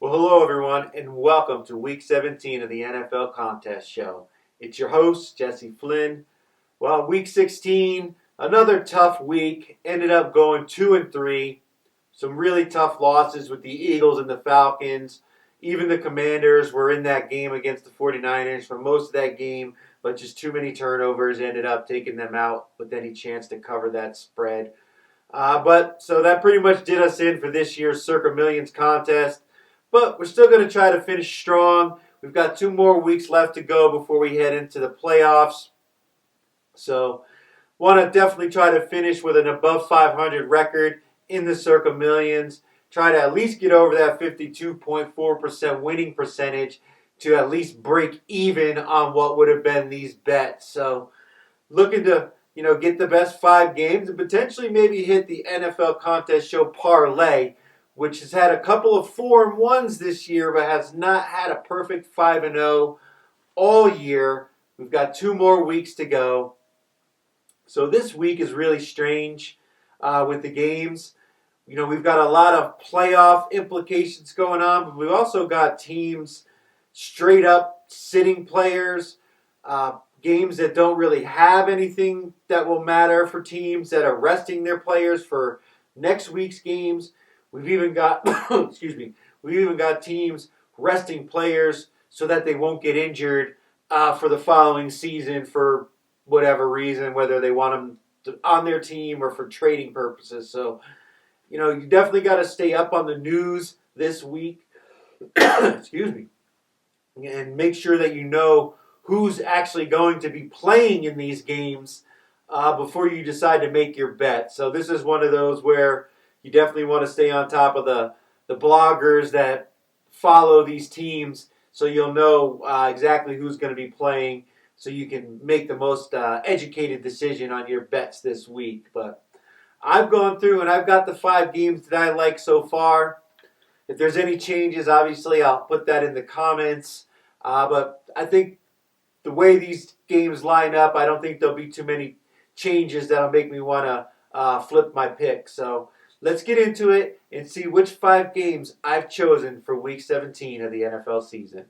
Well, hello everyone, and welcome to Week 17 of the NFL Contest Show. It's your host, Jesse Flynn. Well, Week 16, another tough week. Ended up going 2-3. Some really tough losses with the Eagles and the Falcons. Even the Commanders were in that game against the 49ers for most of that game, but just too many turnovers ended up taking them out with any chance to cover that spread. So that pretty much did us in for this year's Circa Millions contest. But we're still going to try to finish strong. We've got 2 more weeks left to go before we head into the playoffs. So want to definitely try to finish with an above 500 record in the Circa Millions. Try to at least get over that 52.4% winning percentage to at least break even on what would have been these bets. So looking to get the best 5 games and potentially maybe hit the NFL Contest Show Parlay, which has had a couple of 4-1s this year, but has not had a perfect 5-0 all year. We've got 2 more weeks to go. So this week is really strange with the games. We've got a lot of playoff implications going on, but we've also got teams straight up sitting players, games that don't really have anything that will matter for teams that are resting their players for next week's games. We've even got, we've even got teams resting players so that they won't get injured for the following season for whatever reason, whether they want them on their team or for trading purposes. So, you definitely got to stay up on the news this week. And make sure that you know who's actually going to be playing in these games before you decide to make your bet. So this is one of those where you definitely want to stay on top of the bloggers that follow these teams so you'll know exactly who's going to be playing so you can make the most educated decision on your bets this week. But I've gone through and I've got the 5 games that I like so far. If there's any changes, obviously I'll put that in the comments. But I think the way these games line up, I don't think there'll be too many changes that'll make me want to flip my pick. So let's get into it and see which 5 games I've chosen for Week 17 of the NFL season.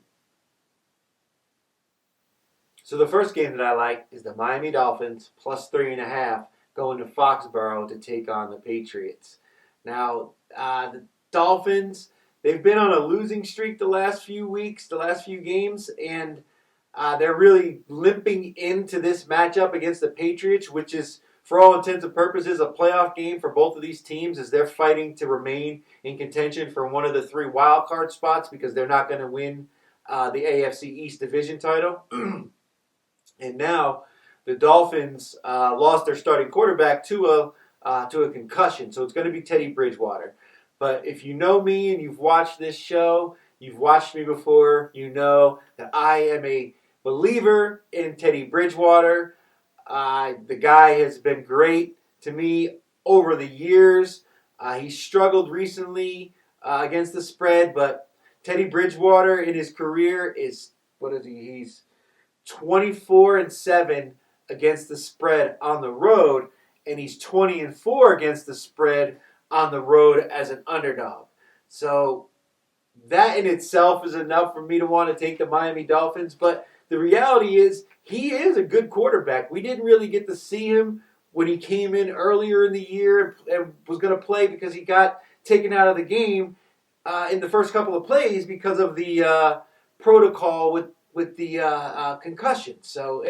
So the first game that I like is the Miami Dolphins plus 3.5 going to Foxborough to take on the Patriots. Now, the Dolphins, they've been on a losing streak the last few weeks, the last few games, and they're really limping into this matchup against the Patriots, which is, for all intents and purposes, a playoff game for both of these teams as they're fighting to remain in contention for one of the 3 wild card spots because they're not going to win the AFC East division title. And now the Dolphins lost their starting quarterback to a concussion, so it's going to be Teddy Bridgewater. But if you know me and you've watched this show, you've watched me before, you know that I am a believer in Teddy Bridgewater. The guy has been great to me over the years. He struggled recently against the spread, but Teddy Bridgewater in his career is, he's 24-7 against the spread on the road, and he's 20-4 against the spread on the road as an underdog. So that in itself is enough for me to want to take the Miami Dolphins, but the reality is he is a good quarterback. We didn't really get to see him when he came in earlier in the year and was going to play because he got taken out of the game in the first couple of plays because of the protocol with the concussion. So,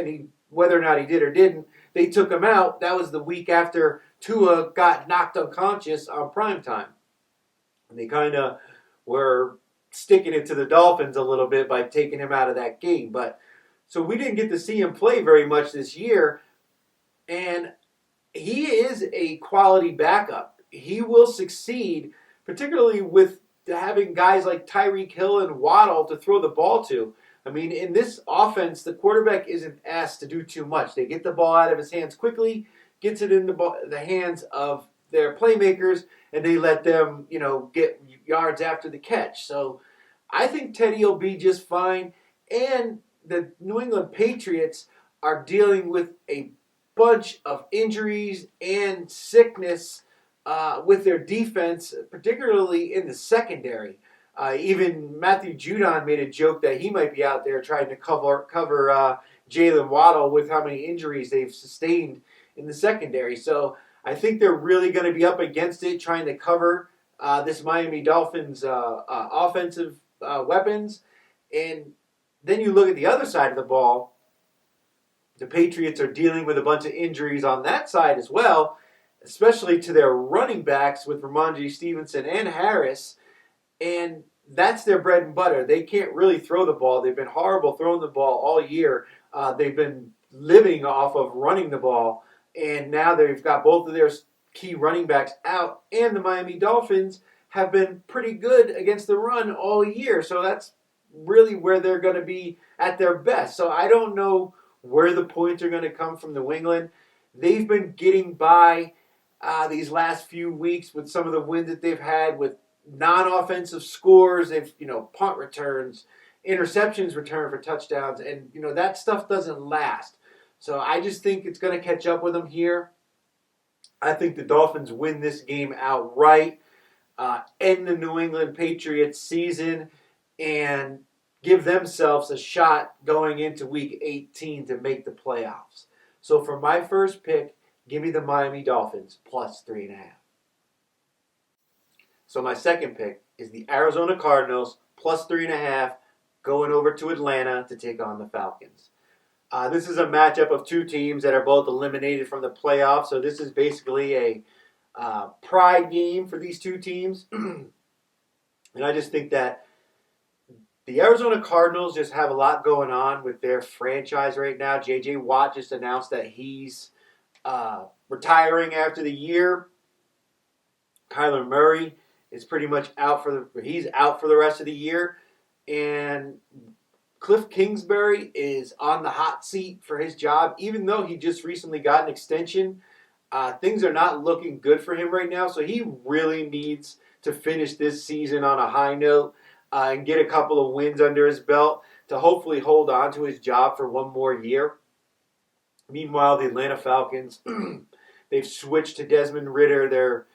whether or not he did or didn't, they took him out. That was the week after Tua got knocked unconscious on primetime. And they kind of were sticking it to the Dolphins a little bit by taking him out of that game. But so we didn't get to see him play very much this year. And he is a quality backup. He will succeed, particularly with having guys like Tyreek Hill and Waddle to throw the ball to. I mean, in this offense, the quarterback isn't asked to do too much. They get the ball out of his hands quickly, gets it in the hands of their playmakers, and they let them, get yards after the catch. So I think Teddy will be just fine. And the New England Patriots are dealing with a bunch of injuries and sickness with their defense, particularly in the secondary. Even Matthew Judon made a joke that he might be out there trying to cover Jalen Waddle with how many injuries they've sustained in the secondary. So I think they're really going to be up against it, trying to cover this Miami Dolphins offensive weapons. And then you look at the other side of the ball. The Patriots are dealing with a bunch of injuries on that side as well, especially to their running backs with Ramondre Stevenson and Harris. And that's their bread and butter. They can't really throw the ball. They've been horrible throwing the ball all year. They've been living off of running the ball. And now they've got both of their key running backs out. And the Miami Dolphins have been pretty good against the run all year. So that's really where they're going to be at their best. So I don't know where the points are going to come from New England. They've been getting by these last few weeks with some of the wins that they've had with non-offensive scores. They've, punt returns, interceptions returned for touchdowns, and, that stuff doesn't last. So I just think it's going to catch up with them here. I think the Dolphins win this game outright, end the New England Patriots season, and give themselves a shot going into Week 18 to make the playoffs. So for my first pick, give me the Miami Dolphins plus 3.5. So my second pick is the Arizona Cardinals plus 3.5 going over to Atlanta to take on the Falcons. This is a matchup of two teams that are both eliminated from the playoffs. So this is basically a pride game for these two teams. And I just think that the Arizona Cardinals just have a lot going on with their franchise right now. J.J. Watt just announced that he's retiring after the year. Kyler Murray is pretty much out for the rest of the year. And Cliff Kingsbury is on the hot seat for his job, even though he just recently got an extension. Things are not looking good for him right now, so he really needs to finish this season on a high note and get a couple of wins under his belt to hopefully hold on to his job for one more year. Meanwhile, the Atlanta Falcons, they've switched to Desmond Ridder, their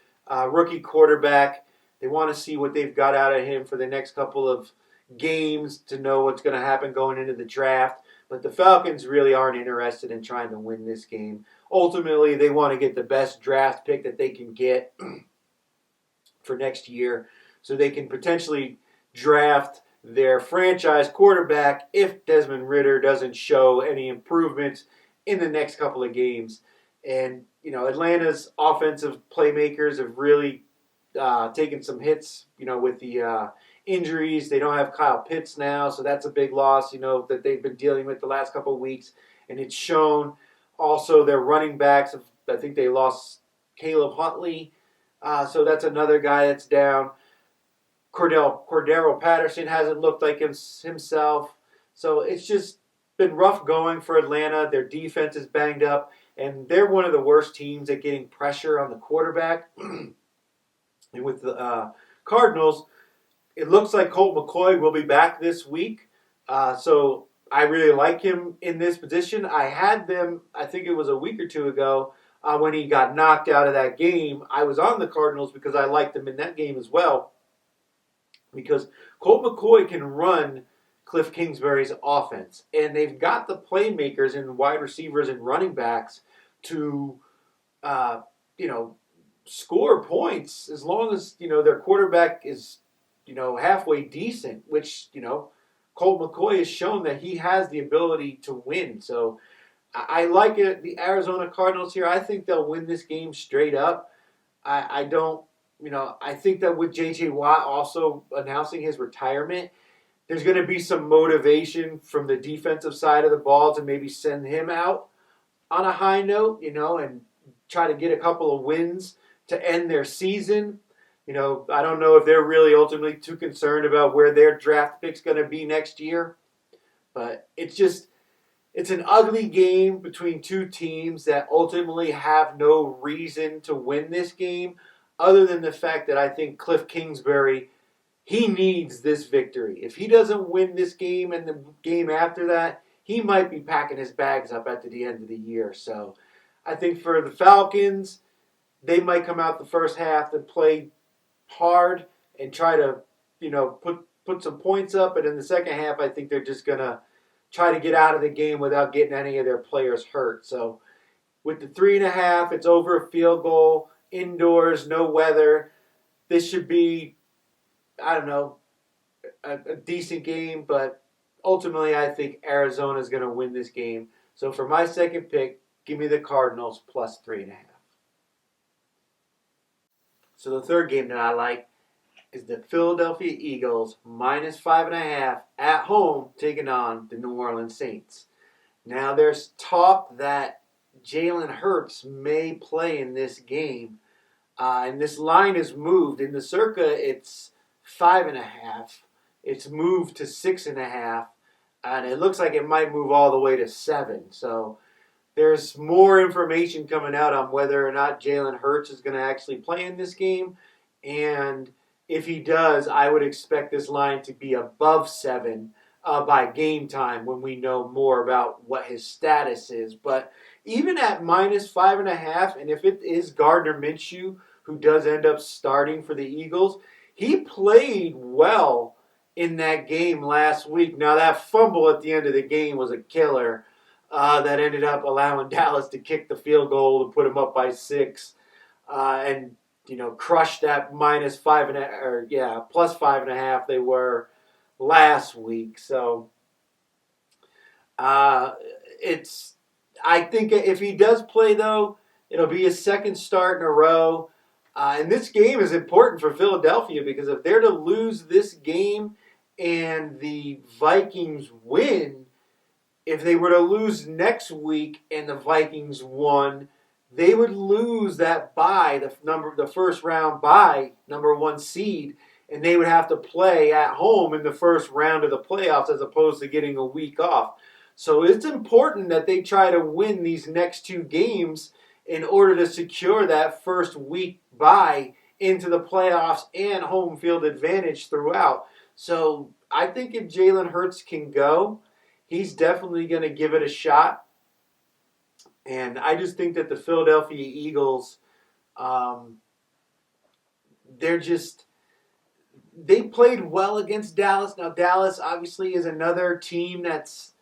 rookie quarterback. They want to see what they've got out of him for the next couple of games to know what's going to happen going into the draft. But the Falcons really aren't interested in trying to win this game. Ultimately, they want to get the best draft pick that they can get for next year so they can potentially draft their franchise quarterback if Desmond Ridder doesn't show any improvements in the next couple of games. And, Atlanta's offensive playmakers have really taken some hits, with the injuries. They don't have Kyle Pitts now, so that's a big loss, that they've been dealing with the last couple of weeks. And it's shown. Also, their running backs, I think they lost Caleb Huntley, so that's another guy that's down. Cordero Patterson hasn't looked like himself. So it's just been rough going for Atlanta. Their defense is banged up, and they're one of the worst teams at getting pressure on the quarterback. And with the Cardinals, it looks like Colt McCoy will be back this week. So I really like him in this position. I had them, I think it was a week or two ago, when he got knocked out of that game. I was on the Cardinals because I liked them in that game as well. Because Colt McCoy can run Cliff Kingsbury's offense. And they've got the playmakers and wide receivers and running backs to, score points as long as, their quarterback is, halfway decent, which, Colt McCoy has shown that he has the ability to win. So I like it. The Arizona Cardinals here, I think they'll win this game straight up. I think that with J.J. Watt also announcing his retirement, there's going to be some motivation from the defensive side of the ball to maybe send him out on a high note, and try to get a couple of wins to end their season. I don't know if they're really ultimately too concerned about where their draft pick's going to be next year. But it's an ugly game between two teams that ultimately have no reason to win this game other than the fact that I think Cliff Kingsbury, he needs this victory. If he doesn't win this game and the game after that, he might be packing his bags up at the end of the year. So I think for the Falcons, they might come out the first half and play hard and try to, put some points up, but in the second half, I think they're just going to try to get out of the game without getting any of their players hurt. So with the 3.5, it's over a field goal, indoors, no weather. This should be, I don't know, a decent game, but ultimately I think Arizona is going to win this game. So for my second pick, give me the Cardinals plus 3.5. So the third game that I like is the Philadelphia Eagles minus 5.5 at home taking on the New Orleans Saints. Now there's talk that Jalen Hurts may play in this game, and this line is moved. In the Circa, it's 5.5. It's moved to 6.5, and it looks like it might move all the way to 7. So there's more information coming out on whether or not Jalen Hurts is going to actually play in this game, and if he does, I would expect this line to be above 7 by game time when we know more about what his status is. But even at minus 5.5, and if it is Gardner Minshew who does end up starting for the Eagles, he played well in that game last week. Now, that fumble at the end of the game was a killer that ended up allowing Dallas to kick the field goal to put him up by 6 and crush that minus 5.5 or plus 5.5 they were last week. So I think if he does play though, it'll be his second start in a row. And this game is important for Philadelphia because if they're to lose this game and the Vikings win, if they were to lose next week and the Vikings won, they would lose that bye, the first round bye, number 1 seed, and they would have to play at home in the first round of the playoffs as opposed to getting a week off. So it's important that they try to win these next 2 games in order to secure that first week bye into the playoffs and home field advantage throughout. So I think if Jalen Hurts can go, he's definitely going to give it a shot. And I just think that the Philadelphia Eagles, they played well against Dallas. Now, Dallas obviously is another team that's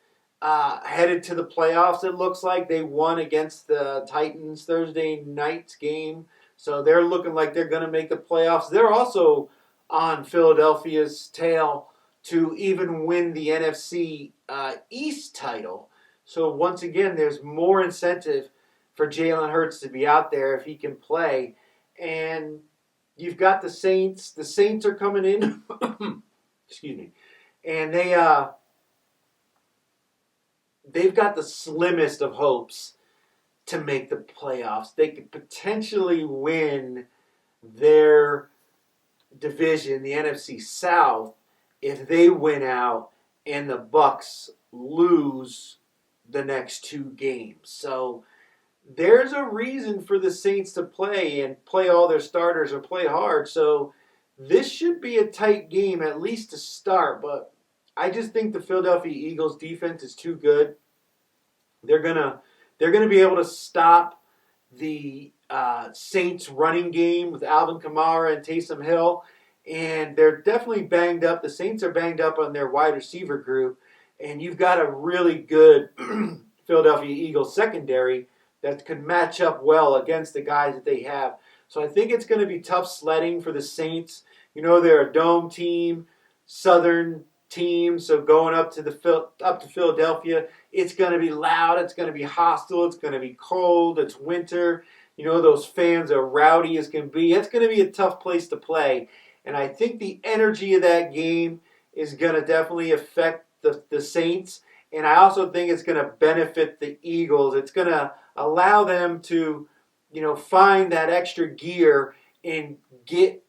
headed to the playoffs, it looks like. They won against the Titans Thursday night's game. So they're looking like they're going to make the playoffs. They're also on Philadelphia's tail to even win the NFC East title. So once again, there's more incentive for Jalen Hurts to be out there if he can play. And you've got the Saints. The Saints are coming in. Excuse me. And they've got the slimmest of hopes to make the playoffs. They could potentially win their division, the NFC South, if they win out and the Bucs lose the next 2 games. So there's a reason for the Saints to play and play all their starters or play hard. So this should be a tight game, at least to start. But I just think the Philadelphia Eagles defense is too good. They're gonna be able to stop the Saints running game with Alvin Kamara and Taysom Hill. And they're definitely banged up. The Saints are banged up on their wide receiver group. And you've got a really good Philadelphia Eagles secondary that could match up well against the guys that they have. So I think it's going to be tough sledding for the Saints. They're a dome team, southern team, so going up to Philadelphia, it's going to be loud, it's going to be hostile, it's going to be cold, it's winter. Those fans are rowdy as can be. It's going to be a tough place to play. And I think the energy of that game is going to definitely affect the Saints. And I also think it's going to benefit the Eagles. It's going to allow them to, find that extra gear and get,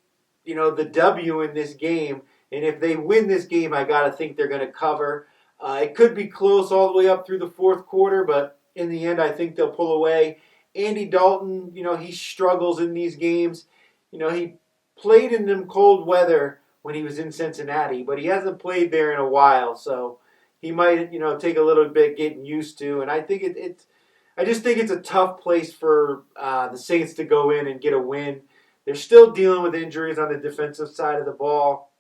the W in this game. And if they win this game, I got to think they're going to cover. It could be close all the way up through the fourth quarter, but in the end, I think they'll pull away. Andy Dalton, he struggles in these games. He played in them cold weather when he was in Cincinnati, but he hasn't played there in a while, so he might, take a little bit getting used to. And I think I just think it's a tough place for the Saints to go in and get a win. They're still dealing with injuries on the defensive side of the ball.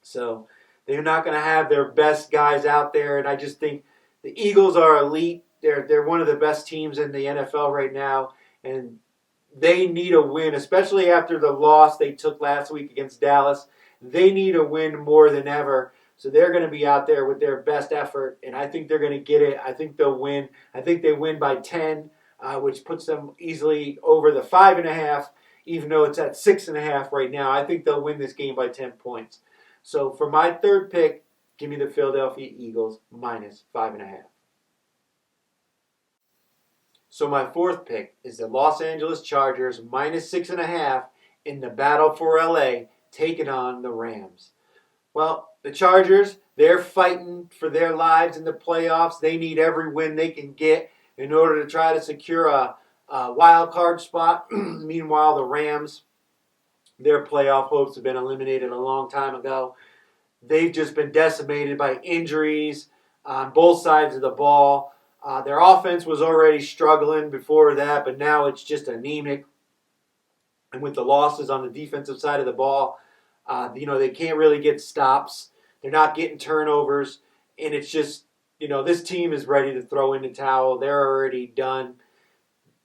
So they're not going to have their best guys out there, and I just think the Eagles are elite. They're one of the best teams in the NFL right now, and they need a win, especially after the loss they took last week against Dallas. They need a win more than ever. So they're going to be out there with their best effort, and I think they're going to get it. I think they'll win. I think they win by 10, which puts them easily over the 5.5, even though it's at 6.5 right now. I think they'll win this game by 10 points. So for my third pick, give me the Philadelphia Eagles minus 5.5. So my fourth pick is the Los Angeles Chargers minus 6.5 in the battle for LA, taking on the Rams. Well, the Chargers, they're fighting for their lives in the playoffs. They need every win they can get in order to try to secure a wild card spot. Meanwhile, the Rams, their playoff hopes have been eliminated a long time ago. They've just been decimated by injuries on both sides of the ball. Their offense was already struggling before that, but now it's just anemic. And with the losses on the defensive side of the ball, they can't really get stops. They're not getting turnovers. And it's just, this team is ready to throw in the towel. They're already done.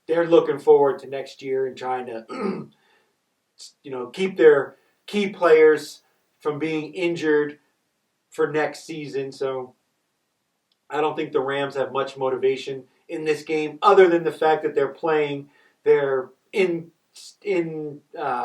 They're looking forward to next year and trying to, keep their key players from being injured for next season. So I don't think the Rams have much motivation in this game other than the fact that they're playing their in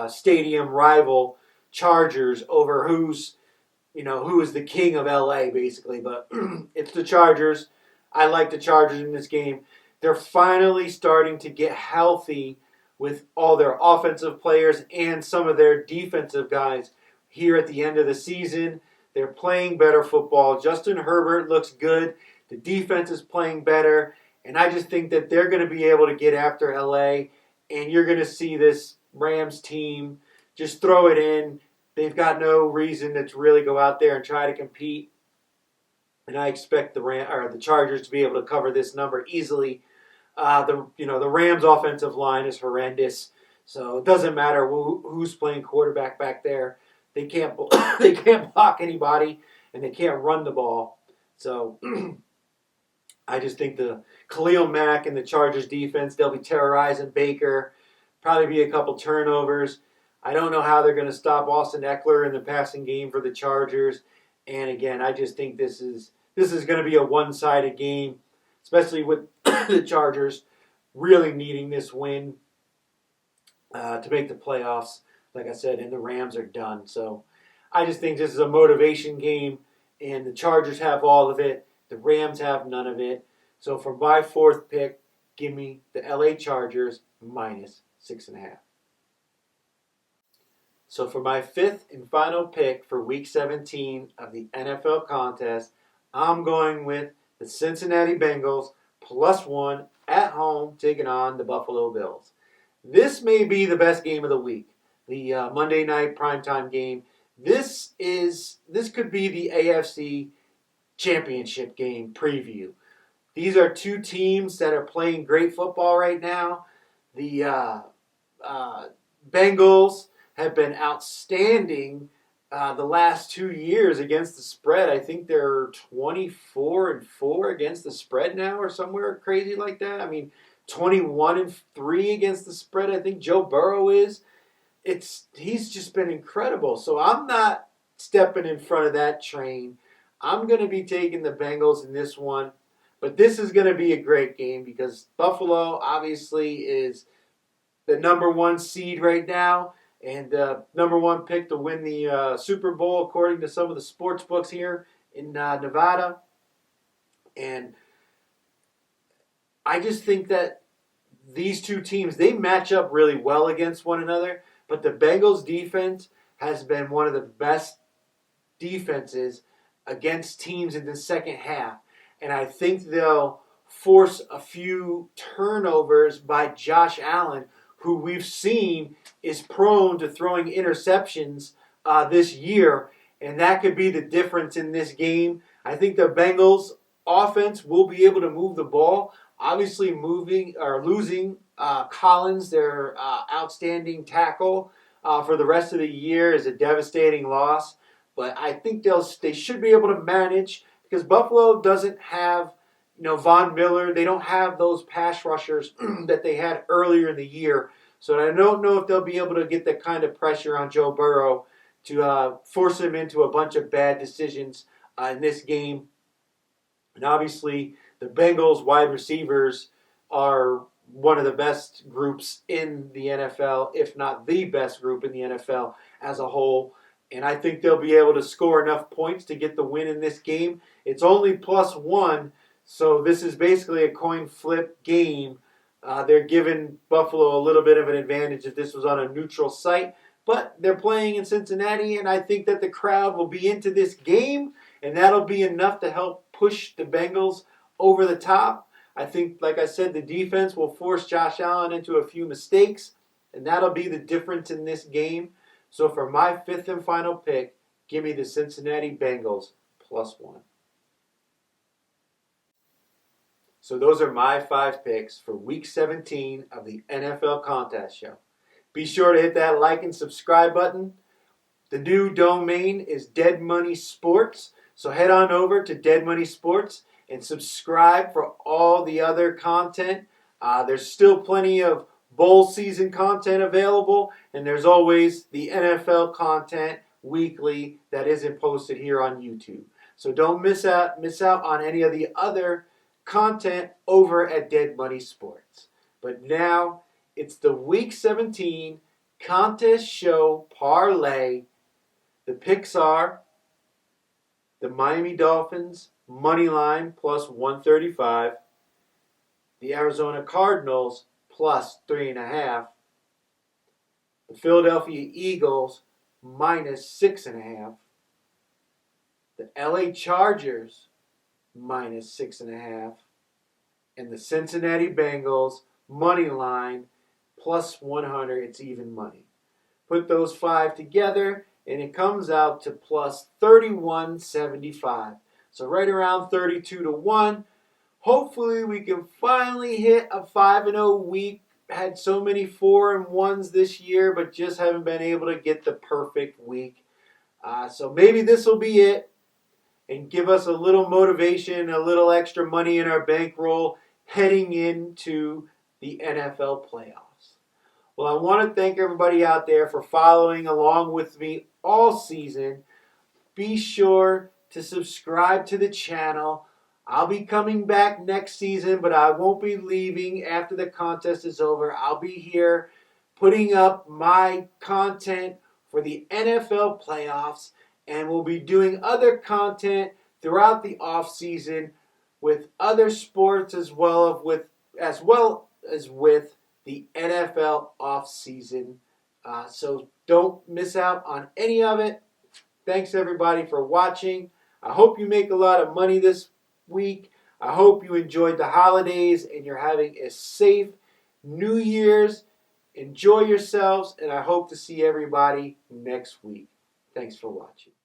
stadium rival Chargers over who is the king of LA basically. But it's the Chargers. I like the Chargers in this game. They're finally starting to get healthy with all their offensive players and some of their defensive guys here at the end of the season. They're playing better football. Justin Herbert looks good. The defense is playing better. And I just think that they're going to be able to get after LA. And you're going to see this Rams team just throw it in. They've got no reason to really go out there and try to compete. And I expect the Chargers to be able to cover this number easily. The Rams' offensive line is horrendous. So it doesn't matter who's playing quarterback back there. They can't block anybody, and they can't run the ball. So I just think the Khalil Mack and the Chargers defense, they'll be terrorizing Baker. Probably be a couple turnovers. I don't know how they're going to stop Austin Eckler in the passing game for the Chargers. And again, I just think this is going to be a one-sided game, especially with the Chargers really needing this win to make the playoffs. Like I said, and the Rams are done. So I just think this is a motivation game, and the Chargers have all of it. The Rams have none of it. So for my fourth pick, give me the LA Chargers minus 6.5. So for my fifth and final pick for Week 17 of the NFL contest, I'm going with the Cincinnati Bengals +1 at home taking on the Buffalo Bills. This may be the best game of the week, the Monday night primetime game. This could be the AFC Championship game preview. These are two teams that are playing great football right now. The Bengals have been outstanding the last 2 years against the spread. I think they're 24-4 against the spread now, or somewhere crazy like that. I mean, 21-3 against the spread. I think Joe Burrow is. He's just been incredible. So I'm not stepping in front of that train. I'm going to be taking the Bengals in this one. But this is going to be a great game because Buffalo obviously is the number one seed right now and number one pick to win the Super Bowl according to some of the sports books here in Nevada. And I just think that these two teams, they match up really well against one another. But the Bengals defense has been one of the best defenses against teams in the second half. And I think they'll force a few turnovers by Josh Allen, who we've seen is prone to throwing interceptions this year. And that could be the difference in this game. I think the Bengals offense will be able to move the ball. Obviously losing Collins, their outstanding tackle, for the rest of the year is a devastating loss. but I think they should be able to manage because Buffalo doesn't have Von Miller. They don't have those pass rushers that they had earlier in the year. So I don't know if they'll be able to get that kind of pressure on Joe Burrow to force him into a bunch of bad decisions in this game. And obviously, the Bengals wide receivers are one of the best groups in the NFL, if not the best group in the NFL as a whole. And I think they'll be able to score enough points to get the win in this game. It's only +1, so this is basically a coin flip game. They're giving Buffalo a little bit of an advantage if this was on a neutral site. But they're playing in Cincinnati, and I think that the crowd will be into this game, and that'll be enough to help push the Bengals over the top. I think, like I said, the defense will force Josh Allen into a few mistakes, and that'll be the difference in this game. So for my fifth and final pick, give me the Cincinnati Bengals +1. So those are my 5 picks for Week 17 of the NFL Contest Show. Be sure to hit that like and subscribe button. The new domain is Dead Money Sports. So head on over to Dead Money Sports and subscribe for all the other content. There's still plenty of bowl season content available, and there's always the NFL content weekly that isn't posted here on YouTube. So don't miss out on any of the other content over at Dead Money Sports. But now it's the Week 17 Contest Show Parlay. The picks are the Miami Dolphins money line +135, the Arizona Cardinals +3.5, the Philadelphia Eagles -6.5, the LA Chargers -6.5, and the Cincinnati Bengals money line +100. It's even money. Put those 5 together, and it comes out to +31.75. So right around 32-1. Hopefully we can finally hit a 5-0 week. Had so many 4-1s this year, but just haven't been able to get the perfect week. So maybe this will be it and give us a little motivation, a little extra money in our bankroll heading into the NFL playoffs. Well, I want to thank everybody out there for following along with me all season. Be sure to subscribe to the channel. I'll be coming back next season, but I won't be leaving after the contest is over. I'll be here putting up my content for the NFL playoffs, and we'll be doing other content throughout the off season with other sports as well as with the NFL off season. So don't miss out on any of it. Thanks everybody for watching. I hope you make a lot of money this week. I hope you enjoyed the holidays and you're having a safe New Year's. Enjoy yourselves, and I hope to see everybody next week. Thanks for watching.